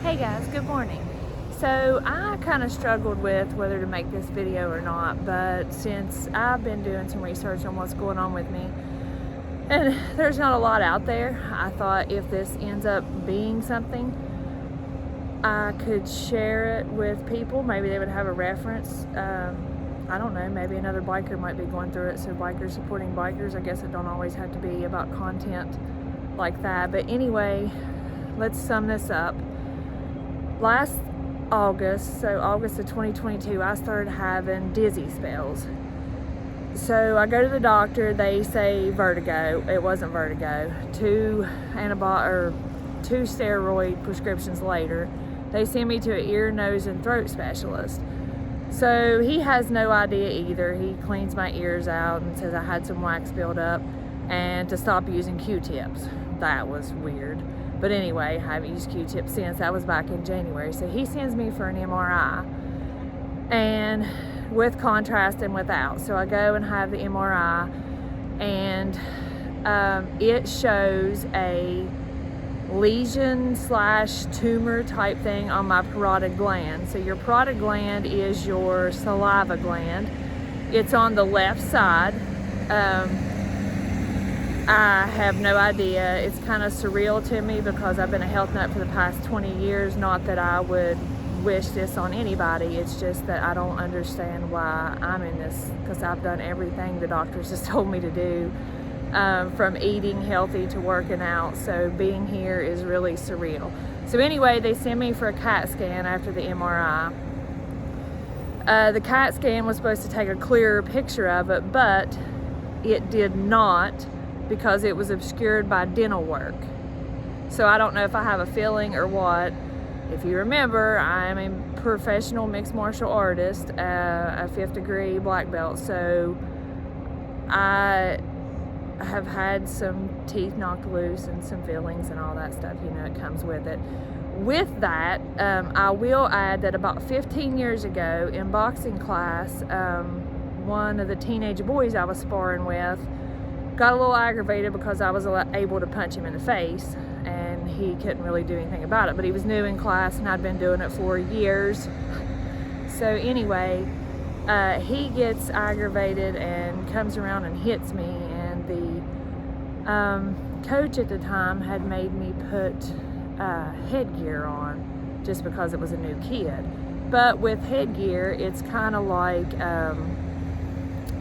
Hey guys, good morning. So I kind of struggled with whether to make this video or not, but since I've been doing some research on what's going on with me, and there's not a lot out there, I thought if this ends up being something, I could share it with people. Maybe they would have a reference. I don't know, maybe another biker might be going through it, so bikers supporting bikers. I guess it don't always have to be about content like that. But anyway, let's sum this up. Last August, so August of 2022, I started having dizzy spells. So I go to the doctor, they say vertigo. It wasn't vertigo. Two steroid prescriptions later, they send me to an ear, nose, and throat specialist. So he has no idea either. He cleans my ears out and says I had some wax build up and to stop using Q-tips. That was weird. But anyway, I haven't used Q-tips since. That was back in January. So he sends me for an MRI, and with contrast and without. So I go and have the MRI, and it shows a lesion / tumor type thing on my parotid gland. So your parotid gland is your saliva gland. It's on the left side. I have no idea. It's kind of surreal to me because I've been a health nut for the past 20 years. Not that I would wish this on anybody. It's just that I don't understand why I'm in this, because I've done everything the doctors just told me to do, from eating healthy to working out. So being here is really surreal. So anyway, they sent me for a CAT scan after the MRI. The CAT scan was supposed to take a clearer picture of it, but it did not, because it was obscured by dental work. So I don't know if I have a feeling or what. If you remember, I am a professional mixed martial artist, a 5th degree black belt. So I have had some teeth knocked loose and some fillings and all that stuff. You know, it comes with it. With that, I will add that about 15 years ago in boxing class, one of the teenage boys I was sparring with got a little aggravated because I was able to punch him in the face, and he couldn't really do anything about it. But he was new in class, and I'd been doing it for years. So anyway, he gets aggravated and comes around and hits me, and the coach at the time had made me put headgear on just because it was a new kid. But with headgear, it's kind of like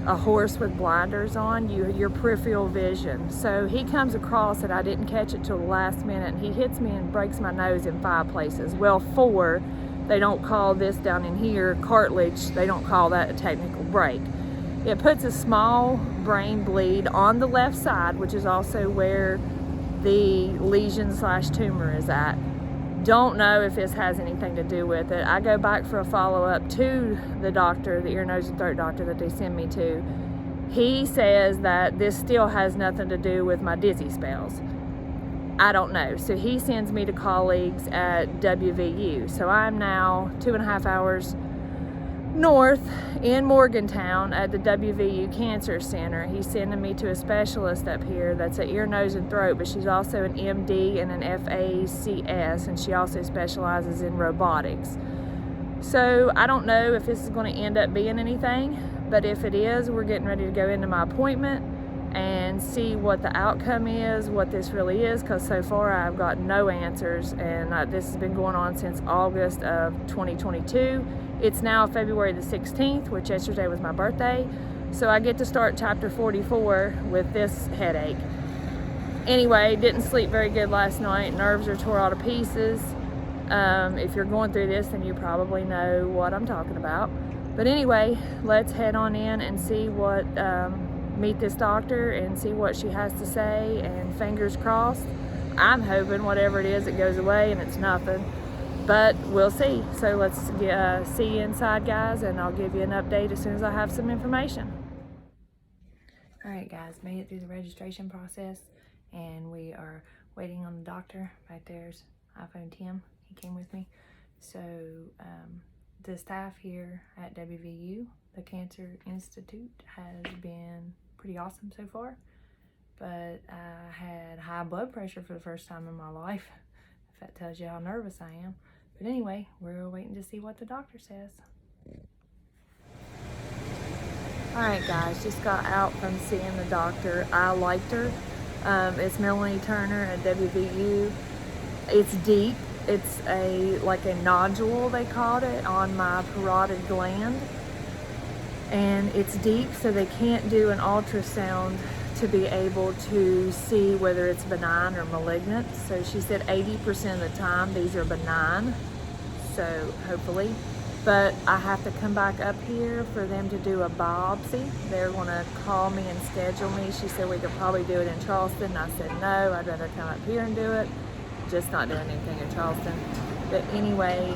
a horse with blinders on, your peripheral vision. So he comes across it. I didn't catch it till the last minute, and he hits me and breaks my nose in 5 places. Well, 4. They don't call this down in here cartilage. They don't call that a technical break. It puts a small brain bleed on the left side, which is also where the lesion / tumor is at. Don't know if this has anything to do with it. I go back for a follow-up to the doctor, the ear, nose, and throat doctor that they send me to. He says that this still has nothing to do with my dizzy spells. I don't know. So he sends me to colleagues at WVU. So I'm now 2.5 hours north in Morgantown at the WVU Cancer Center. He's sending me to a specialist up here that's an ear, nose, and throat, but she's also an MD and an FACS, and she also specializes in robotics. So I don't know if this is going to end up being anything, but if it is, we're getting ready to go into my appointment and see what the outcome is, what this really is, because so far I've got no answers, and this has been going on since August of 2022. It's now February the 16th, which yesterday was my birthday, so I get to start chapter 44 with this headache. Anyway, didn't sleep very good last night. Nerves are tore all to pieces. If you're going through this, then you probably know what I'm talking about. But anyway, let's head on in and see what, meet this doctor and see what she has to say, and fingers crossed. I'm hoping whatever it is, it goes away and it's nothing. But we'll see. So let's see you inside, guys, and I'll give you an update as soon as I have some information. All right, guys, made it through the registration process, and we are waiting on the doctor. Right there's iPhone Tim. He came with me. So the staff here at WVU, the Cancer Institute, has been pretty awesome so far. But I had high blood pressure for the first time in my life. if that tells you how nervous I am. But anyway, we're waiting to see what the doctor says. Alright guys, just got out from seeing the doctor. I liked her. It's Melanie Turner at WVU. It's deep. It's like a nodule, they called it, on my parotid gland. And it's deep, so they can't do an ultrasound to be able to see whether it's benign or malignant. So she said 80% of the time these are benign, so hopefully. But I have to come back up here for them to do a biopsy. They're gonna call me and schedule me. She said we could probably do it in Charleston. I said no, I'd rather come up here and do it. Just not doing anything in Charleston. But anyway,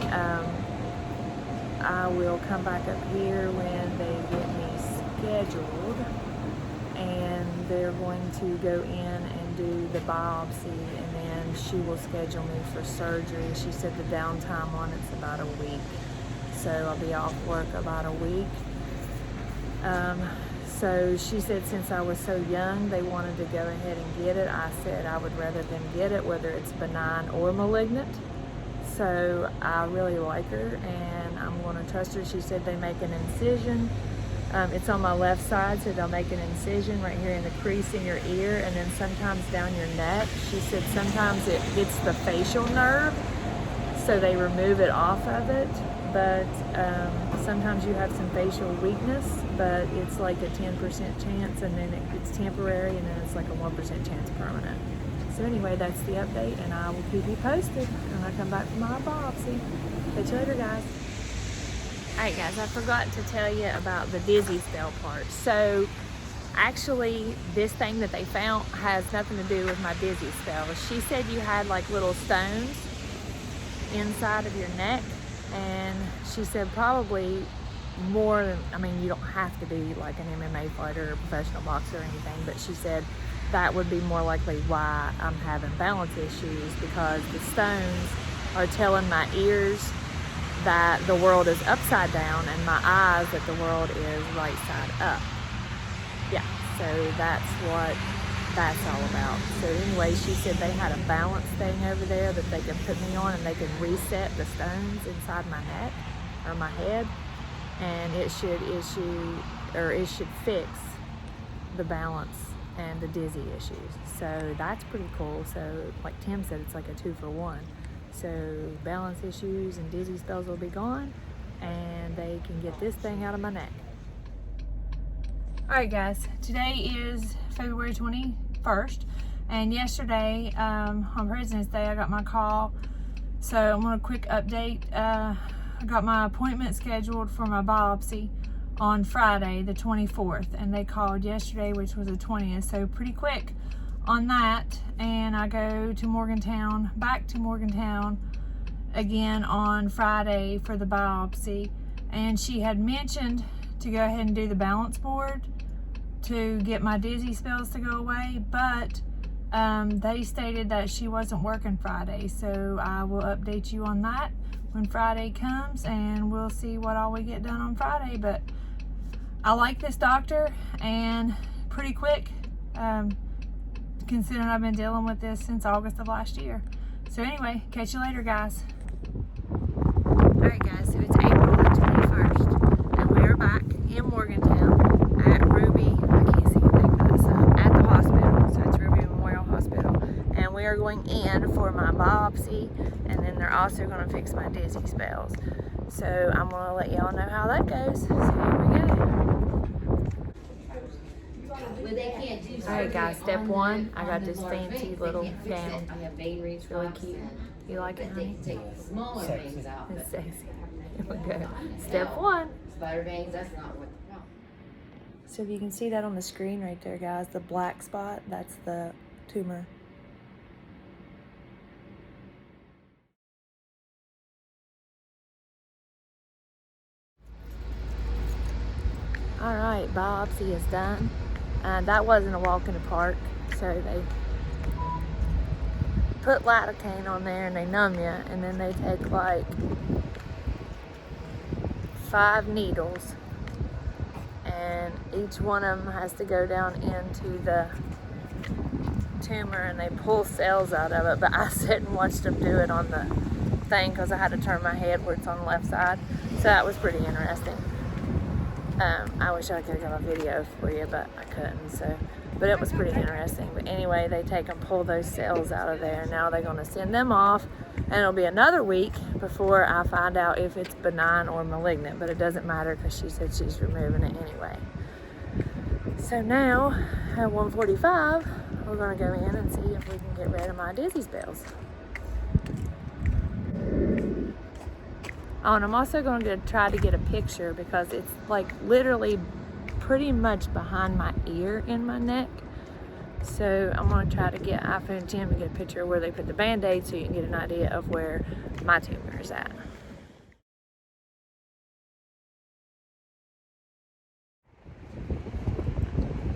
I will come back up here when they get me scheduled, and they're going to go in and do the biopsy, and then she will schedule me for surgery. She said the downtime on it's about a week. So I'll be off work about a week. So she said since I was so young, they wanted to go ahead and get it. I said I would rather them get it, whether it's benign or malignant. So I really like her, and I'm going to trust her. She said they make an incision. It's on my left side, so they'll make an incision right here in the crease in your ear, and then sometimes down your neck. She said sometimes it hits the facial nerve, so they remove it off of it. But sometimes you have some facial weakness, but it's like a 10% chance, and then it's temporary, and then it's like a 1% chance permanent. So anyway, that's the update, and I will keep you posted when I come back from my biopsy. Catch you later, guys. Alright guys, I forgot to tell you about the dizzy spell part. So actually, this thing that they found has nothing to do with my dizzy spells. She said you had like little stones inside of your neck, and she said probably more than, I mean, you don't have to be like an MMA fighter or a professional boxer or anything, but she said that would be more likely why I'm having balance issues, because the stones are telling my ears that the world is upside down and my eyes that the world is right side up. Yeah, so that's what that's all about. So anyway, she said they had a balance thing over there that they can put me on, and they can reset the stones inside my neck or my head, and it should fix the balance and the dizzy issues. So that's pretty cool. So like Tim said, it's like a 2-for-1. So balance issues and dizzy spells will be gone, and they can get this thing out of my neck. Alright guys, today is February 21st, and yesterday on President's Day I got my call. So I'm on a quick update. I got my appointment scheduled for my biopsy on Friday the 24th, and they called yesterday, which was the 20th, so pretty quick on that. And I go to Morgantown, back to Morgantown again on Friday for the biopsy, and she had mentioned to go ahead and do the balance board to get my dizzy spells to go away, but they stated that she wasn't working Friday, so I will update you on that when Friday comes, and we'll see what all we get done on Friday. But I like this doctor, and pretty quick, considering I've been dealing with this since August of last year. So anyway, catch you later, guys. Alright guys, so it's April the 21st, and we are back in Morgantown at Ruby, I can't see anything for this, at the hospital. So it's Ruby Memorial Hospital, and we are going in for my biopsy, and then they're also going to fix my dizzy spells. So I'm going to let y'all know how that goes. So here we go. Alright guys, step one, I got this fancy little gown. It's really cute. You like it, honey? It's sexy. Here we go. Step one. So if you can see that on the screen right there, guys, the black spot, that's the tumor. Alright, biopsy is done. That wasn't a walk in the park, so they put lidocaine on there and they numb you, and then they take like 5 needles, and each one of them has to go down into tumor and they pull cells out of it, but I sat and watched them do it on the thing because I had to turn my head where it's on the left side. So that was pretty interesting. I wish I could have got a video for you, but I couldn't. But it was pretty interesting. But anyway, they take and pull those cells out of there. Now they're going to send them off, and it'll be another week before I find out if it's benign or malignant. But it doesn't matter because she said she's removing it anyway. So now at 1:45, we're going to go in and see if we can get rid of my dizzy spells. Oh, and I'm also going to try to get a picture because it's like literally pretty much behind my ear in my neck. So I'm going to try to get iPhone 10 to get a picture of where they put the Band-Aid so you can get an idea of where my tumor is at.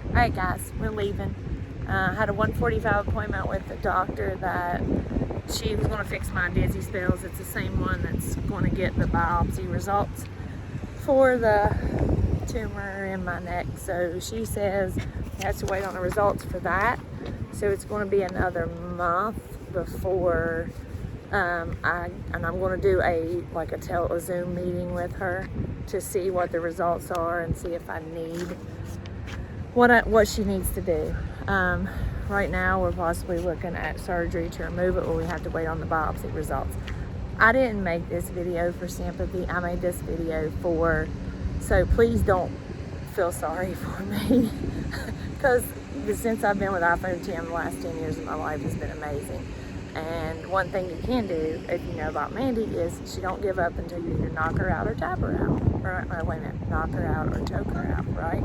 Alright guys, we're leaving. I had a 1:45 appointment with the doctor that she was going to fix my dizzy spells. It's the same one that's going to get the biopsy results for the tumor in my neck. So she says I have to wait on the results for that. So it's going to be another month before I'm going to do a Zoom meeting with her to see what the results are and see if I need what she needs to do. Right now we're possibly looking at surgery to remove it, or we have to wait on the biopsy results. I didn't make this video for sympathy. I made this video so please don't feel sorry for me because since I've been with iPhone 10, the last 10 years of my life has been amazing. And one thing you can do, if you know about Mandy, is she don't give up until you either knock her out or tap her out. Or wait a minute, knock her out or choke her out, right?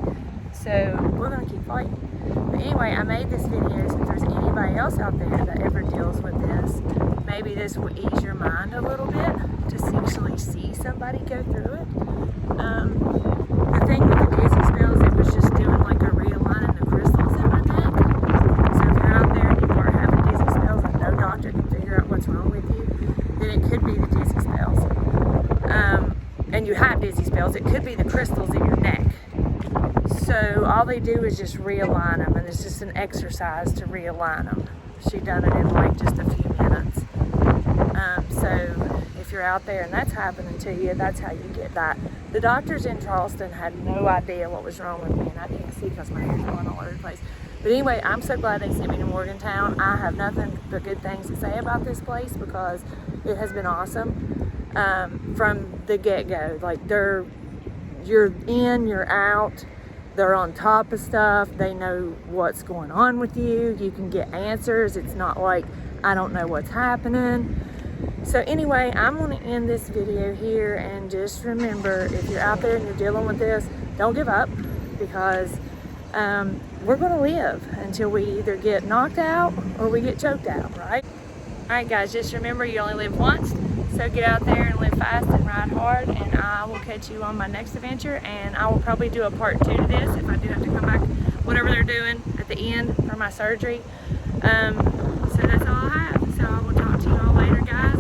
So we're going to keep fighting. But anyway, I made this video so if there's anybody else out there that ever deals with this, maybe this will ease your mind a little bit to actually see somebody go through it. The thing with the dizzy spells, it was just doing like a realigning the crystals in my neck. So if you're out there and you are having dizzy spells and no doctor can figure out what's wrong with you, then it could be the dizzy spells. And you have dizzy spells, it could be the crystals in your neck. So all they do is just realign them, and it's just an exercise to realign them. She done it in like just a few minutes. So if you're out there and that's happening to you, that's how you get that. The doctors in Charleston had no idea what was wrong with me, and I can't see because my hair's going all over the place. But anyway, I'm so glad they sent me to Morgantown. I have nothing but good things to say about this place because it has been awesome from the get-go. Like you're in, you're out. They're on top of stuff. They know what's going on with you. You can get answers. It's not like I don't know what's happening. So anyway, I'm going to end this video here, and just remember, if you're out there and you're dealing with this, don't give up, because we're going to live until we either get knocked out or we get choked out, right? Alright guys, just remember you only live once. So get out there and live fast and ride hard, and I will catch you on my next adventure, and I will probably do a part 2 to this if I do have to come back, whatever they're doing at the end for my surgery. So that's all I have. So I will talk to you all later, guys.